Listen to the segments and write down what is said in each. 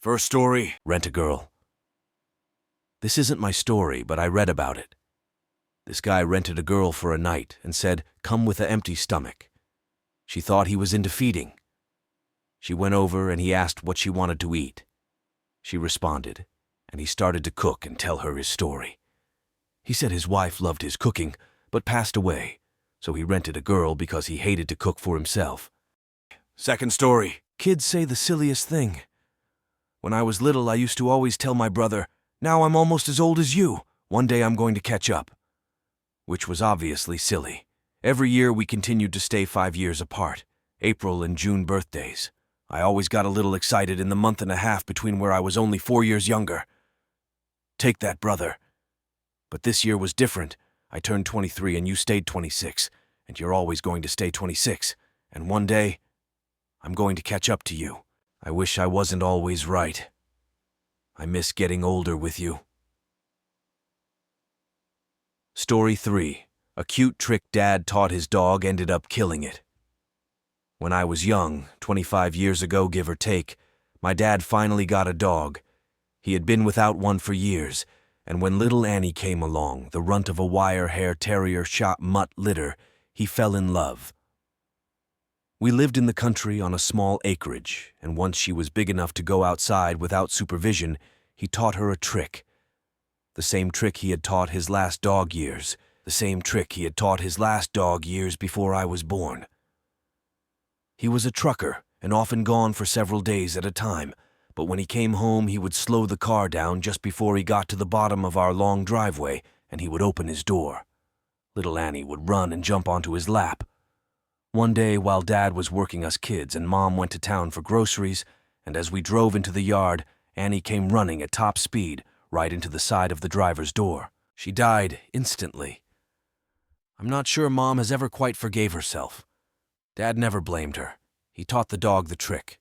First story, Rent-A-Girl. This isn't my story, but I read about it. This guy rented a girl for a night and said, "Come with an empty stomach." She thought he was into feeding. She went over and he asked what she wanted to eat. She responded, and he started to cook and tell her his story. He said his wife loved his cooking, but passed away, so he rented a girl because he hated to cook for himself. Second story. Kids say the silliest thing. When I was little, I used to always tell my brother, "Now I'm almost as old as you. One day I'm going to catch up." Which was obviously silly. Every year we continued to stay 5 years apart, April and June birthdays. I always got a little excited in the month and a half between where I was only 4 years younger. Take that, brother. But this year was different. I turned 23 and you stayed 26, and you're always going to stay 26. And one day, I'm going to catch up to you. I wish I wasn't always right. I miss getting older with you. Story 3. A cute trick Dad taught his dog ended up killing it. When I was young, 25 years ago give or take, my dad finally got a dog. He had been without one for years, and when little Annie came along, the runt of a wire hair terrier shot mutt litter, he fell in love. We lived in the country on a small acreage, and once she was big enough to go outside without supervision, he taught her a trick. The same trick he had taught his last dog years, the same trick he had taught his last dog years before I was born. He was a trucker and often gone for several days at a time, but when he came home he would slow the car down just before he got to the bottom of our long driveway, and he would open his door. Little Annie would run and jump onto his lap. One day, while Dad was working us kids and Mom went to town for groceries, and as we drove into the yard, Annie came running at top speed right into the side of the driver's door. She died instantly. I'm not sure Mom has ever quite forgave herself. Dad never blamed her. He taught the dog the trick.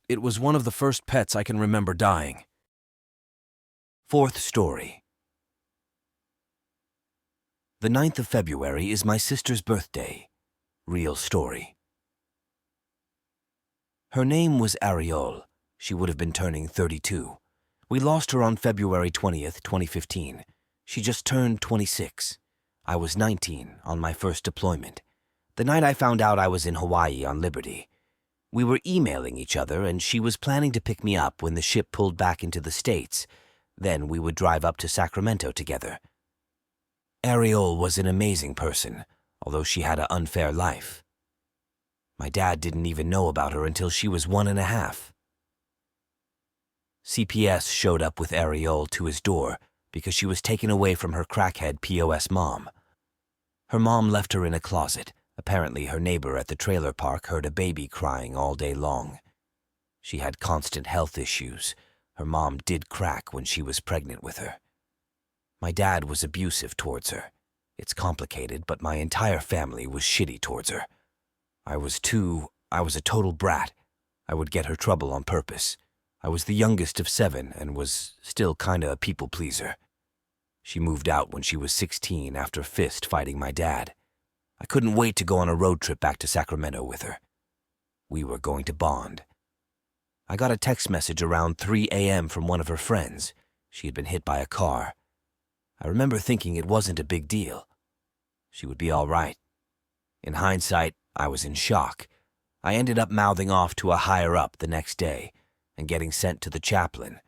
It was one of the first pets I can remember dying. Fourth story. The 9th of February is my sister's birthday. Real story. Her name was Ariole. She would have been turning 32. We lost her on February 20th, 2015. She just turned 26. I was 19 on my first deployment. The night I found out I was in Hawaii on Liberty. We were emailing each other, and she was planning to pick me up when the ship pulled back into the States. Then we would drive up to Sacramento together. Ariole was an amazing person, although she had an unfair life. My dad didn't even know about her until she was 1.5. CPS showed up with Ariole to his door because she was taken away from her crackhead POS mom. Her mom left her in a closet. Apparently her neighbor at the trailer park heard a baby crying all day long. She had constant health issues. Her mom did crack when she was pregnant with her. My dad was abusive towards her. It's complicated, but my entire family was shitty towards her. I was a total brat. I would get her trouble on purpose. I was the youngest of 7 and was still kinda a people pleaser. She moved out when she was 16 after fist fighting my dad. I couldn't wait to go on a road trip back to Sacramento with her. We were going to bond. I got a text message around 3 a.m. from one of her friends. She had been hit by a car. I remember thinking it wasn't a big deal. She would be all right. In hindsight, I was in shock. I ended up mouthing off to a higher-up the next day and getting sent to the chaplain.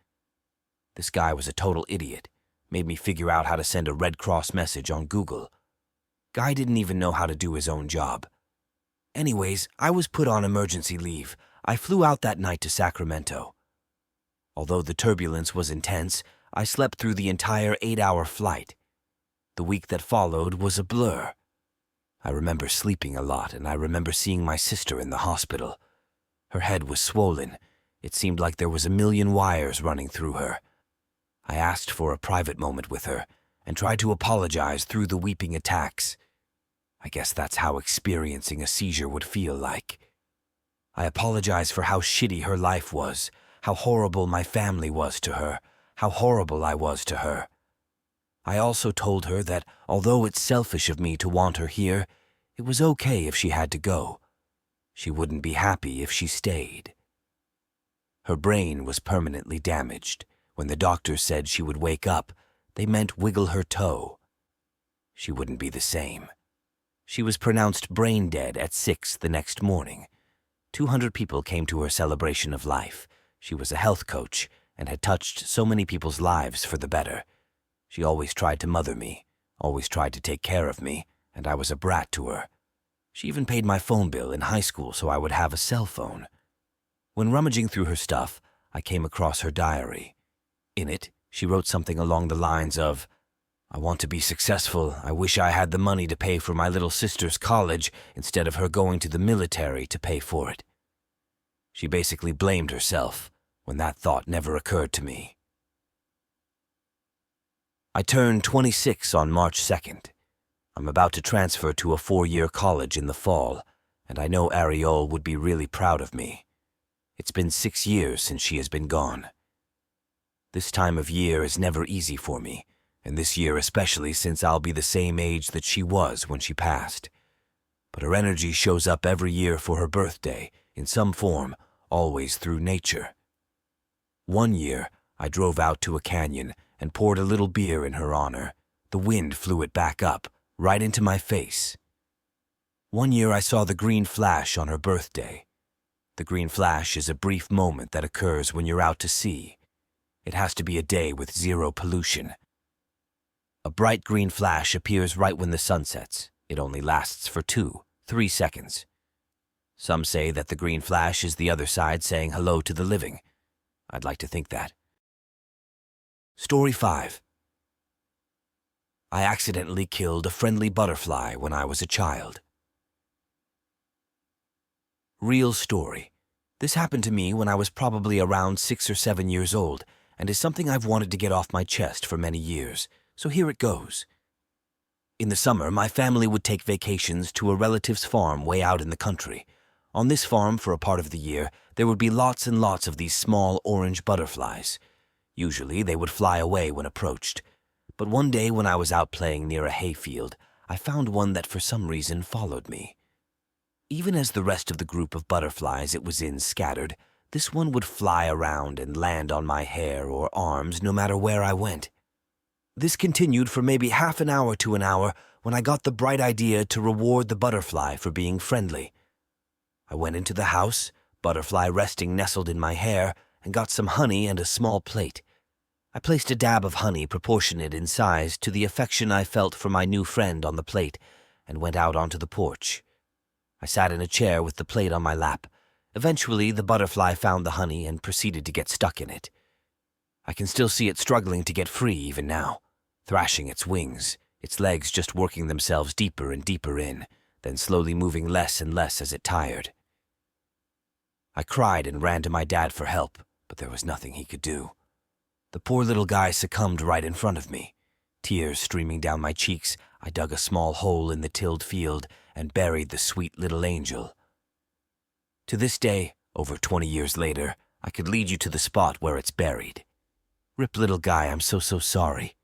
This guy was a total idiot. Made me figure out how to send a Red Cross message on Google. Guy didn't even know how to do his own job. Anyways, I was put on emergency leave. I flew out that night to Sacramento. Although the turbulence was intense, I slept through the entire 8-hour flight. The week that followed was a blur. I remember sleeping a lot, and I remember seeing my sister in the hospital. Her head was swollen. It seemed like there was a million wires running through her. I asked for a private moment with her and tried to apologize through the weeping attacks. I guess that's how experiencing a seizure would feel like. I apologized for how shitty her life was, how horrible my family was to her, how horrible I was to her. I also told her that although it's selfish of me to want her here, it was okay if she had to go. She wouldn't be happy if she stayed. Her brain was permanently damaged. When the doctors said she would wake up, they meant wiggle her toe. She wouldn't be the same. She was pronounced brain dead at 6 the next morning. 200 people came to her celebration of life. She was a health coach and had touched so many people's lives for the better. She always tried to mother me, always tried to take care of me, and I was a brat to her. She even paid my phone bill in high school so I would have a cell phone. When rummaging through her stuff, I came across her diary. In it, she wrote something along the lines of, "I want to be successful. I wish I had the money to pay for my little sister's college instead of her going to the military to pay for it." She basically blamed herself when that thought never occurred to me. I turned 26 on March 2nd. I'm about to transfer to a 4-year college in the fall, and I know Ariole would be really proud of me. It's been 6 years since she has been gone. This time of year is never easy for me, and this year especially since I'll be the same age that she was when she passed. But her energy shows up every year for her birthday, in some form, always through nature. One year, I drove out to a canyon and poured a little beer in her honor. The wind flew it back up, right into my face. One year I saw the green flash on her birthday. The green flash is a brief moment that occurs when you're out to sea. It has to be a day with zero pollution. A bright green flash appears right when the sun sets. It only lasts for 2-3 seconds. Some say that the green flash is the other side saying hello to the living. I'd like to think that. Story 5. I accidentally killed a friendly butterfly when I was a child. Real story. This happened to me when I was probably around 6 or 7 years old, and is something I've wanted to get off my chest for many years, so here it goes. In the summer, my family would take vacations to a relative's farm way out in the country. On this farm, for a part of the year, there would be lots and lots of these small orange butterflies. Usually, they would fly away when approached. But one day when I was out playing near a hayfield, I found one that for some reason followed me. Even as the rest of the group of butterflies it was in scattered, this one would fly around and land on my hair or arms no matter where I went. This continued for maybe half an hour to an hour when I got the bright idea to reward the butterfly for being friendly. I went into the house, butterfly resting nestled in my hair, and got some honey and a small plate. I placed a dab of honey proportionate in size to the affection I felt for my new friend on the plate and went out onto the porch. I sat in a chair with the plate on my lap. Eventually, the butterfly found the honey and proceeded to get stuck in it. I can still see it struggling to get free even now, thrashing its wings, its legs just working themselves deeper and deeper in, then slowly moving less and less as it tired. I cried and ran to my dad for help, but there was nothing he could do. The poor little guy succumbed right in front of me. Tears streaming down my cheeks, I dug a small hole in the tilled field and buried the sweet little angel. To this day, over 20 years later, I could lead you to the spot where it's buried. Rip, little guy, I'm so sorry.